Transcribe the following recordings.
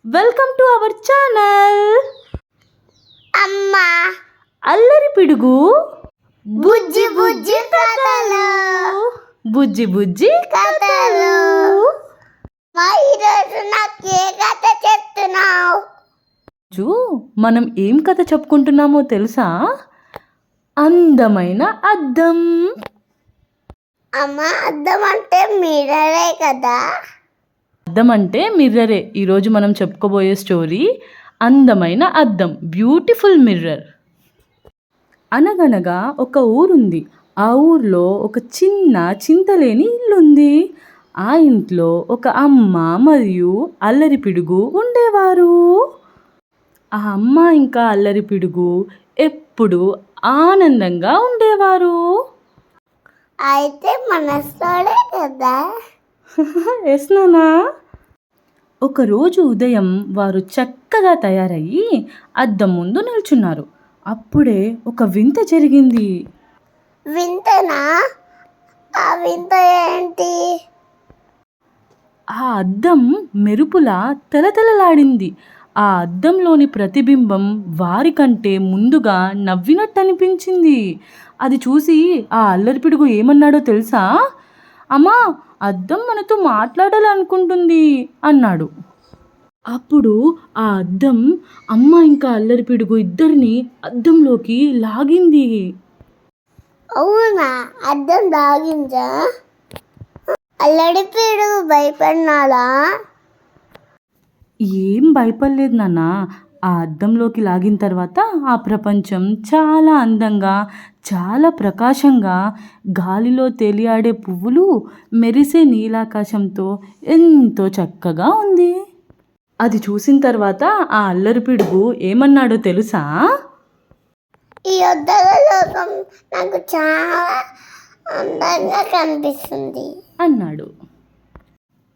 Welcome to our channel. అమ్మా అల్లరి పిడుగు బుజ్జి బుజ్జి కథలు. బుజ్జి బుజ్జి కథలు. ఈరోజు నాకు ఏ కథ చెప్తున్నావు? మనం ఏం కథ చెప్పుకుంటున్నామో తెలుసా? అందమైన అద్దం. అమ్మా, అద్దం అంటే మిర్రరే కదా? అద్దం అంటే మిర్రరే. ఈరోజు మనం చెప్పుకోబోయే స్టోరీ అందమైన అద్దం, బ్యూటిఫుల్ మిర్రర్. అనగనగా ఒక ఊరుంది. ఆ ఊర్లో ఒక చిన్న చింతలేని ఇల్లుంది. ఆ ఇంట్లో ఒక అమ్మ మరియు అల్లరి పిడుగు ఉండేవారు. ఆ అమ్మ ఇంకా అల్లరి పిడుగు ఎప్పుడు ఆనందంగా ఉండేవారు. అయితే మన స్టోరీ కదా? ఎస్ నానా. ఒకరోజు ఉదయం వారు చక్కగా తయారయ్యి అద్దం ముందు నిల్చున్నారు. అప్పుడే ఒక వింత జరిగింది. వింతనా? ఆ వింత ఏంటి? ఆ అద్దం మెరుపులా తెలతెలలాడింది. ఆ అద్దంలోని ప్రతిబింబం వారికంటే ముందుగా నవ్వినట్టు అనిపించింది. అది చూసి ఆ అల్లరిపిడుగు ఏమన్నాడో తెలుసా? అమ్మా, అద్దం మనతో మాట్లాడాలనుకుంటుంది అన్నాడు. అప్పుడు ఆ అద్దం అమ్మ ఇంకా అల్లరి పిడుగు ఇద్దరిని అద్దంలోకి లాగింది. అవునా? అద్దం లాగిందా? అల్లరి పిడుగు భయపడినాడా? ఏం భయపడలేదు నాన్న. ఆ అద్దంలోకి లాగిన తర్వాత ఆ ప్రపంచం చాలా అందంగా, చాలా ప్రకాశంగా, గాలిలో తేలియాడే పువ్వులు, మెరిసే నీలాకాశంతో ఎంతో చక్కగా ఉంది. అది చూసిన తర్వాత ఆ అల్లరి పిడుగు ఏమన్నాడో తెలుసా? ఈ అద్దాల లోకం నాకు చాలా అందంగా కనిపిస్తుంది అన్నాడు.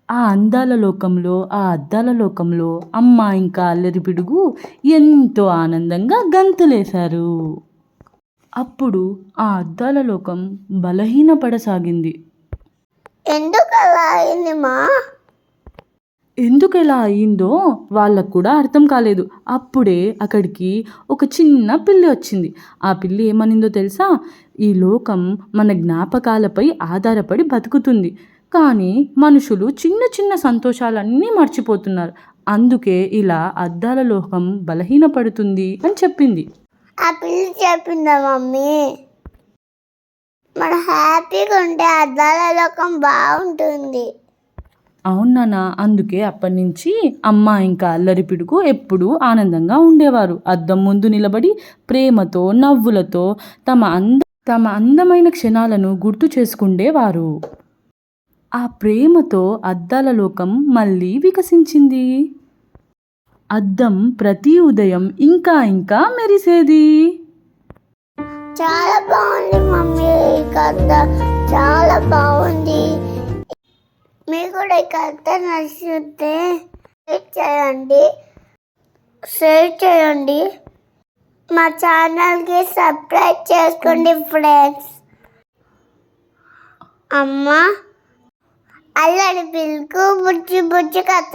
ఆ అందాల లోకంలో, ఆ అద్దాల లోకంలో అమ్మ ఇంకా అల్లరి పిడుగు ఎంతో ఆనందంగా గంతులేశారు. అప్పుడు ఆ అద్దాల లోకం బలహీనపడసాగింది. ఎందుకు అలా అయింది మా? ఎందుకు ఎలా అయిందో వాళ్ళకు కూడా అర్థం కాలేదు. అప్పుడే అక్కడికి ఒక చిన్న పిల్లి వచ్చింది. ఆ పిల్లి ఏమనిందో తెలుసా? ఈ లోకం మన జ్ఞాపకాలపై ఆధారపడి బతుకుతుంది, కానీ మనుషులు చిన్న చిన్న సంతోషాలన్నీ మర్చిపోతున్నారు. అందుకే ఇలా అద్దాల లోకం బలహీనపడుతుంది అని చెప్పింది. ఆ పిల్లి చెప్పిందా మమ్మీ? మనం హ్యాపీగా ఉంటే అద్దాల లోకం బాగుంటుంది. అవునా? అందుకే అప్పటి నుంచి అమ్మ ఇంకా అల్లరి పిడుగు ఎప్పుడూ ఆనందంగా ఉండేవారు. అద్దం ముందు నిలబడి ప్రేమతో, నవ్వులతో తమ అందమైన క్షణాలను గుర్తు చేసుకుండేవారు. ఆ ప్రేమతో అద్దాల లోకం మళ్ళీ వికసించింది. అద్దం ప్రతి ఉదయం ఇంకా ఇంకా మెరిసేది. చాలా బాగుంది మమ్మీ, ఈ కథ చాలా బాగుంది. మీకు కూడా ఈ కథ నచ్చితే షేర్ చేయండి, మా ఛానల్కి సబ్స్క్రైబ్ చేసుకోండి ఫ్రెండ్స్. అమ్మ అల్లరి పిల్లకు బుజ్జి బుజ్జి కథ.